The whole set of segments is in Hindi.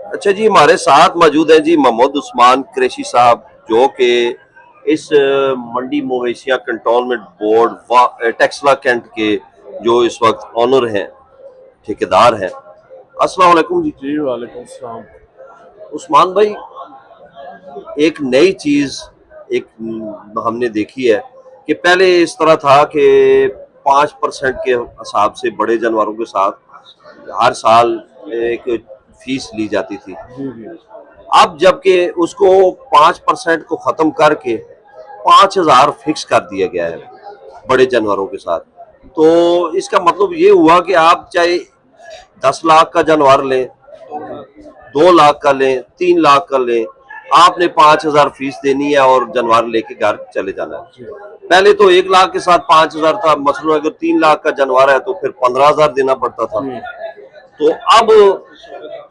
अच्छा जी, हमारे साथ मौजूद हैं जी मोहम्मद उस्मान कुरैशी साहब, जो कि इस मंडी मवेशियां कंटोनमेंट बोर्ड टेक्सला कैंट के जो इस वक्त ऑनर हैं, ठेकेदार हैं। अस्सलाम वालेकुम जी। जी वालेकुम सलाम। उस्मान भाई, एक नई चीज एक हमने देखी है कि पहले इस तरह था कि 5% के हिसाब से बड़े जानवरों के साथ हर साल एक फीस ली जाती थी। जी जी। अब जबकि उसको 5% को खत्म करके 5,000 फिक्स कर दिया गया है बड़े जानवरों के साथ। तो इसका मतलब ये हुआ कि आप चाहे 10 लाख का जानवर लें, 2 लाख का लें, 3 लाख का लें, आपने 5,000 फीस देनी है और जानवर लेके घर चले जाना है। पहले तो 1 लाख के साथ 5,000 था, मसलन अगर 3 लाख का जानवर है तो फिर 15,000 देना पड़ता था। तो अब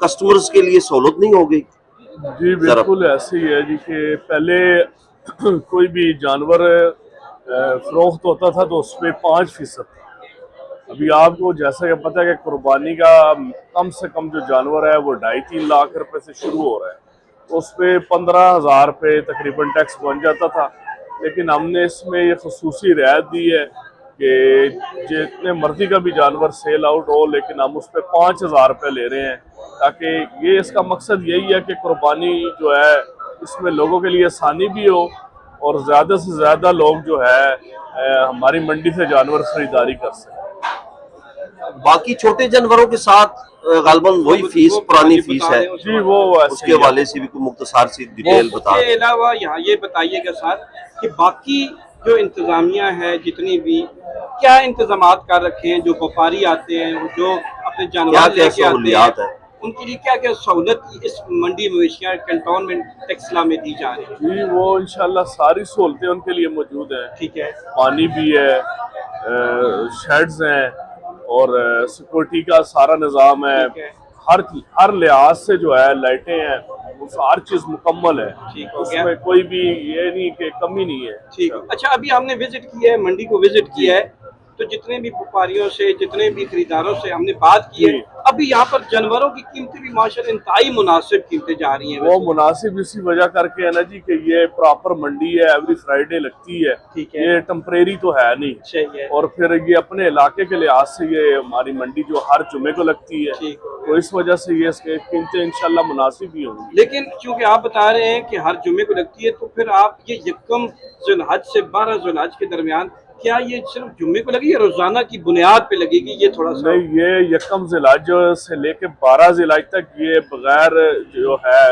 कस्टमर्स के लिए सहूलत नहीं हो गई। जी जरा बिल्कुल ऐसे ही है जी कि पहले कोई भी जानवर फरोख्त होता था तो उस पर 5% था। अभी आपको जैसा कि पता है कि कुर्बानी का कम से कम जो जानवर है वो 2.5-3 लाख रुपए से शुरू हो रहा है, तो उस पर 15,000 रुपये तकरीबन टैक्स बन जाता था। लेकिन हमने इसमें ये खसूसी रियायत दी है कि जितने मर्जी का भी जानवर सेल आउट हो, लेकिन हम उस पर 5,000 रुपये ले रहे हैं, ताकि ये इसका मकसद यही है कि कुर्बानी जो है इसमें लोगों के लिए आसानी भी हो और ज़्यादा से ज़्यादा लोग जो है हमारी मंडी से जानवर खरीदारी कर सकें। बाकी छोटे जानवरों के साथ गालबन वही फीस, पुरानी फीस है जी वो उसके हवाले से भी कोई मुख्तसार सी डिटेल बता इसके अलावा यहाँ ये बताइएगा सर कि बाकी जो इंतजामिया है जितनी भी क्या इंतजामात कर रखे हैं, जो व्यापारी आते हैं जो अपने क्या जानवर क्या लेके आते सहूलियात है। हैं, उनके लिए क्या क्या सहूलत इस मंडी मवेशियाँ कंटोनमेंट टेक्सला में दी जा रही है? जी वो इंशाल्लाह सारी सहूलतें उनके लिए मौजूद हैं। ठीक है, पानी भी है, शेड्स हैं और सिक्योरिटी का सारा निज़ाम है। ठीक है, हर लिहाज से जो है लाइटें हैं, वो हर चीज़ मुकम्मल है। ठीक हो गया। उसमें कोई भी ये नहीं कि कमी नहीं है। ठीक। अच्छा, अभी हमने विजिट किया है, मंडी को विजिट किया है, तो जितने भी व्यापारियों से, जितने भी खरीदारों से हमने बात की है, जी। अभी यहाँ पर जानवरों की कीमतें भी माशाल्लाह इंतहाई मुनासिब कीमतें जा रही हैं। वो मुनासिब इसी वजह करके है ना जी कि ये प्रॉपर मंडी है, एवरी फ्राइडे लगती है। ठीक है। ये टेम्परेरी तो है नहीं। सही है। और फिर ये अपने इलाके के लिहाज से ये हमारी मंडी जो हर जुमे को लगती है, ठीक। तो इस वजह से ये इसके कीमतें इंशाल्लाह मुनासिब ही होंगी। लेकिन क्योंकि आप बता रहे हैं कि हर जुमे को लगती है, तो फिर आप ये यकम ज़ुल्हज से 12 ज़ुल्हज के दरमियान क्या ये सिर्फ जुम्मे को लगी या रोजाना की बुनियाद पे लगेगी? ये थोड़ा सा नहीं, ये यकम जिलाज से लेके 12 जिलाज तक ये बगैर जो है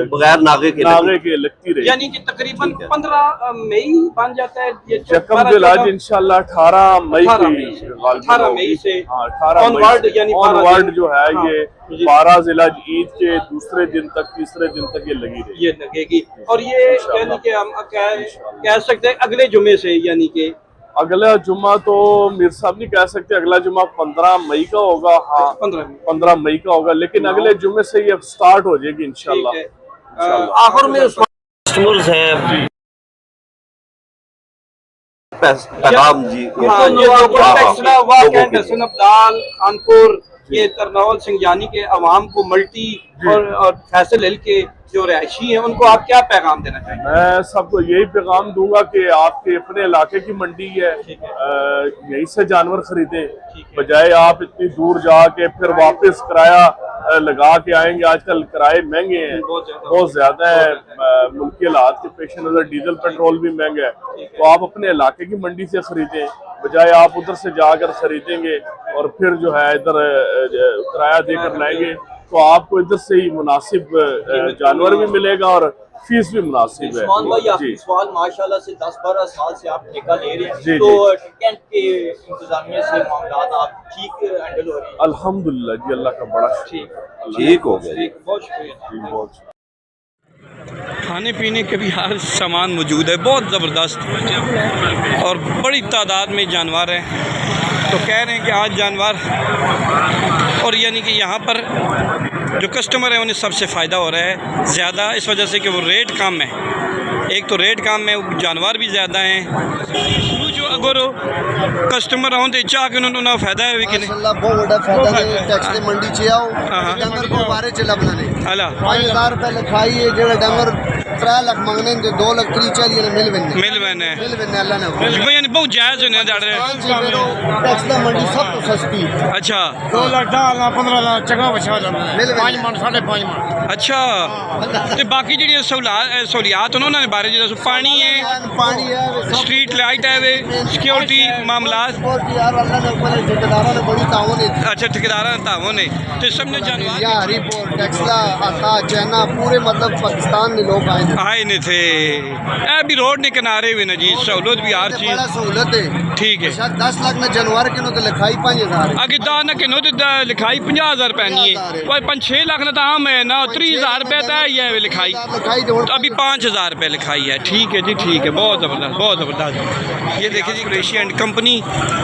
बगैर नागे के लगती रही, यानी कि तकरीबन 15 मई बन जाता है ये यकम जिलाज इंशाल्लाह 18 मई की 18 मई से 18 ऑनवर्ड, यानी ऑनवर्ड जो है हाँ, ये 12 जिलाज ईद के दूसरे दिन तक, तीसरे दिन तक ये लगी रही, ये लगेगी। और ये यानी कि हम कह सकते हैं अगले जुमे से, यानी कि अगला जुम्मा तो मीर साहब नहीं कह सकते, अगला जुम्मा 15 मई का होगा। हाँ 15 मई का होगा, लेकिन अगले जुम्मे से ये स्टार्ट हो जाएगी इंशाल्लाह। आखिर में कस्टमर्स हैं पैगाम जी, हाँ, ये हसन अब्दाल खानपुर, ये तरनौल सिंघानी के अवाम को मल्टी और फैसल हिल के जो रहायशी हैं उनको आप क्या पैगाम देना चाहेंगे? मैं सबको यही पैगाम दूंगा कि आपके अपने इलाके की मंडी है, यहीं से जानवर खरीदें, बजाय आप इतनी दूर जाके फिर वापस किराया लगा के आएंगे। आजकल किराए महंगे हैं, बहुत ज्यादा है, मुल्क के हालात के पेश नजर डीजल पेट्रोल भी महंगा है। तो आप अपने इलाके की मंडी से खरीदें, बजाय आप उधर से जाकर खरीदेंगे और फिर जो है इधर किराया देकर लाएंगे, तो आपको इधर से ही मुनासिब जानवर भी मिलेगा और फीस भी मुनासिब है। उस्मान भाई, आपकी सवाल माशाल्लाह से 10-12 साल से आप ठेका ले रहे हैं, जी, तो कैंट के इंतजामिया से मामलात आप ठीक हैंडल हो रही है? अल्हम्दुलिल्लाह जी, अल्लाह का बड़ा ठीक हो गया। बहुत शुक्रिया। बहुत खाने पीने के भी हर सामान मौजूद है, बहुत ज़बरदस्त, और बड़ी तादाद में जानवर हैं। तो कह रहे हैं कि आज जानवर, और यानी कि यहाँ पर जो कस्टमर है उन्हें सबसे फ़ायदा हो रहा है ज़्यादा, इस वजह से कि वो रेट कम है। एक तो रेट कम है, जानवर भी ज़्यादा हैं। जो अगर कस्टमर आउं ते चाह के उन्होंने ना फायदा है कि नहीं माशाल्लाह बहुत बड़ा फायदा है टैक्स दे मंडी च आओ हाँ। डंगर को बारे च लबना ने अला 5000 रुपए लिखाई है जेड़ा डंगर 3 लाख मंगने ते 2 लाख 30 40 ने मिल वने मिल वने अल्लाह ने भाई यानी बहुत जायज़ होने दाड़े टैक्स दा मंडी सब तो सस्ती अच्छा 2 लाख 10 लाख 15 लाख चंगा बचा जाता है मिल 5 मन 5.5 मन अच्छा ते बाकी जी सहूलियात उन्होंने बारे जो पानी है पानी है स्ट्रीट लाइट है वे सिक्योरिटी मामलात और यार अल्लाह ने ऊपर ठेकेदारों ने बड़ी ताउन है अच्छा ठेकेदार तावन ने तो सबने जानवर या हरीपुर टैक्सला आता चैना पूरे मतलब पाकिस्तान में लोग आए आए ने थे ए भी रोड ने किनारे हुए ना जी सहूलत भी हर बड़ा चीज़ सहूलत है ठीक है शायद 10 लाख ने जानवर के नो तो लिखाई 5000 अगे दान न किनो ते लिखाई 50,000 पैनी है कोई 5-6 लाख ना तो आम है ना 30,000 रुपये तो ही है लिखाई लिखाई तो तो अभी 5,000 रुपये लिखाई है ठीक है जी ठीक है बहुत ज़बरदस्त ये देखिए जी कुरैशी एंड कंपनी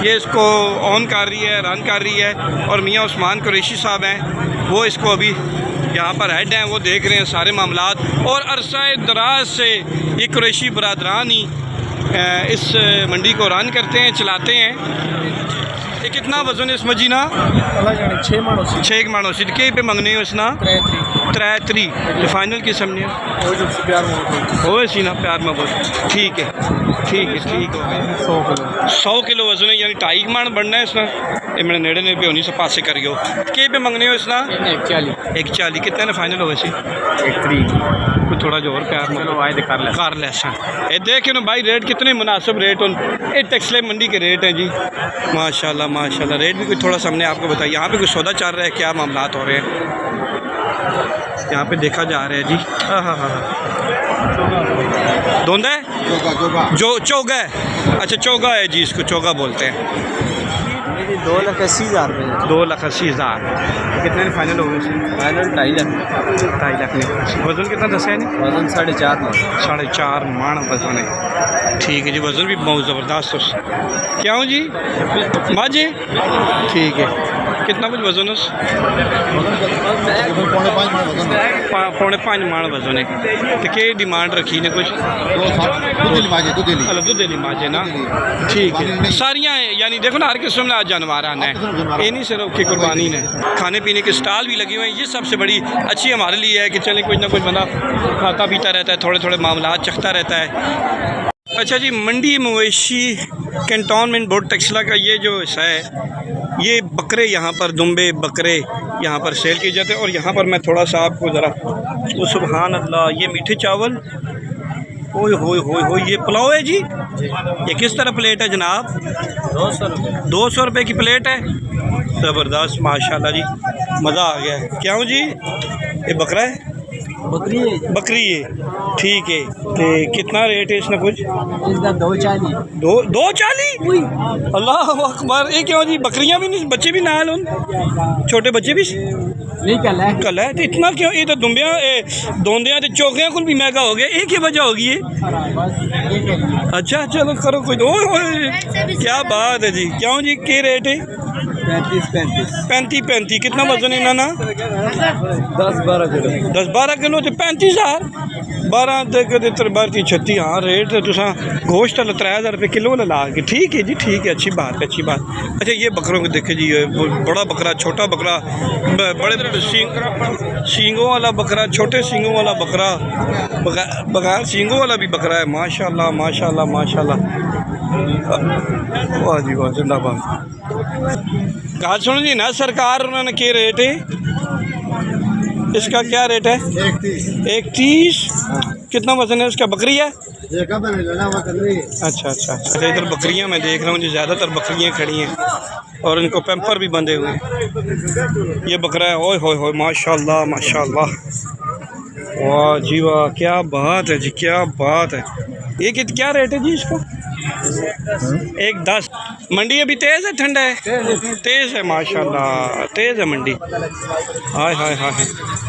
ये इसको ऑन कर रही है रन कर रही है और मियाँ उस्मान कुरैशी साहब हैं वो इसको अभी यहाँ पर हेड हैं वो देख रहे हैं सारे मामलात और अरसा दराज से ये कुरैशी बरादरान ही इस मंडी को रन करते हैं चलाते हैं। ये कितना वजन है इस मजीना 6 मानो सिद्ध के पे मंगने हो इसना 3 तो फाइनल की समझे हो सी ना प्यार में बोल ठीक है ठीक हो गया 100 किलो वजन है यानी 2.5 मन बनना है इसना ये मैंने नेड़े ने भी होनी से पासे करियो के पे मंगने हो इसना 140 कितने ने फाइनल हो वैसे 1 कुछ थोड़ा जो और प्यार चलो आए कर लेसा ये देखे ना भाई रेट कितने मुनासिब रेट उन ये टेक्सटाइल मंडी के रेट हैं जी माशाल्लाह रेट भी कुछ थोड़ा सा हमने आपको बताया यहाँ पे कुछ सौदा चल रहा है क्या मामलात हो रहे हैं यहाँ पे देखा जा रहा है जी हाँ धोंदा है जो चौगा है अच्छा चौगा है जी इसको चौगा बोलते हैं 2,80,000 2,80,000 कितने में फाइनल हो गए फाइनल 2.5 लाख में वजन कितना दसा है नहीं वजन 4.5 मान वजन है ठीक है जी वजन भी बहुत ज़बरदस्त हो क्या हूँ जी माजे ठीक है कितना कुछ वजन है पौने 5 मान वजन है तो क्या डिमांड रखी ने कुछ दूध दिली माजे ना ठीक है सारियाँ यानी देखो ना हर किस्म का जानवर आना है ये नहीं सिर्फ की कुर्बानी ने खाने पीने के स्टॉल भी लगे हुए हैं ये सबसे बड़ी अच्छी हमारे लिए है कि चले कुछ ना कुछ बंदा खाता पीता रहता है थोड़े थोड़े मामला चखता रहता है। अच्छा जी मंडी मवेशी कैंटोनमेंट बोर्ड टेक्सला का ये जो हिस्सा है ये बकरे यहाँ पर दुम्बे बकरे यहाँ पर सेल किए जाते हैं और यहाँ पर मैं थोड़ा सा आपको ज़रा वो सुभान अल्लाह ये मीठे चावल ओए होए ये पुलाव है जी ये किस तरह प्लेट है जनाब 200 रुपये की प्लेट है ज़बरदस्त माशाल्लाह जी मज़ा आ गया क्या हूँ जी ये बकरा है बकरी है ठीक है तो कितना रेट है इसमें कुछ इसका 240 240 अल्लाह अकबर ये क्यों जी बकरियां भी नहीं बच्चे भी नाल उन छोटे बच्चे भी नहीं कल है तो इतना क्यों ये तो दुम्बिया दोंदियाँ तो चौकियाँ कुल भी महंगा हो गया एक ही वजह होगी ये अच्छा चलो करो कोई क्या बात है जी क्यों जी क्या रेट है 35 कितना वजन है ना 10-12 किलो तो 35,000 12 36 हाँ रेट तो तुसा गोश्त 3,000 रुपये किलो ला के ठीक है जी ठीक है अच्छी बात अच्छा ये बकरों को देखे जी बड़ा बकरा छोटा बकरा बड़े सींगों वाला बकरा छोटे सींगों वाला बकरा बगैर सींगों वाला भी बकरा है माशाल्लाह वाह जी वाह जिंदाबाद कहा सुनो जी ना सरकार उन्होंने क्या रेट है इसका क्या रेट है 31 कितना वजन है उसका बकरी है अच्छा इधर बकरियां मैं देख रहा हूँ जी ज़्यादातर बकरियां खड़ी हैं और इनको पैम्पर भी बंधे हुए हैं ये बकरा है ओए होए माशाल्लाह वाह जी वाह क्या बात है जी क्या बात है ये क्या रेट है जी इसका 110 मंडी अभी तेज़ है ठंडा है तेज़ है माशाल्लाह तेज़ है मंडी हाय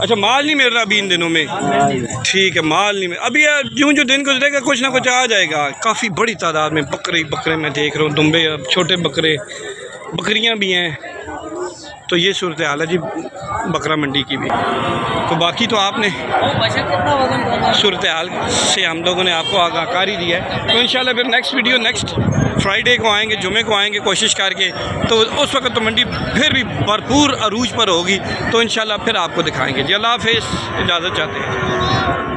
अच्छा माल नहीं मिल रहा अभी इन दिनों में ठीक है माल नहीं मिल अभी जो दिन गुजरेगा कुछ ना कुछ आ जाएगा काफ़ी बड़ी तादाद में बकरे मैं देख रहा हूँ दुम्बे छोटे बकरियाँ भी हैं तो ये सूरत हाल है जी बकरा मंडी की भी तो बाकी तो आपने सूरत हाल से हम लोगों ने आपको आगाकारी दी है तो इंशाल्लाह फिर नेक्स्ट वीडियो नेक्स्ट फ्राइडे को आएंगे, जुमे को आएंगे कोशिश करके, तो उस वक्त तो मंडी फिर भी भरपूर अरूज पर होगी, तो इंशाल्लाह फिर आपको दिखाएंगे जी। अल्लाह हाफ़िज़, इजाज़त चाहते हैं।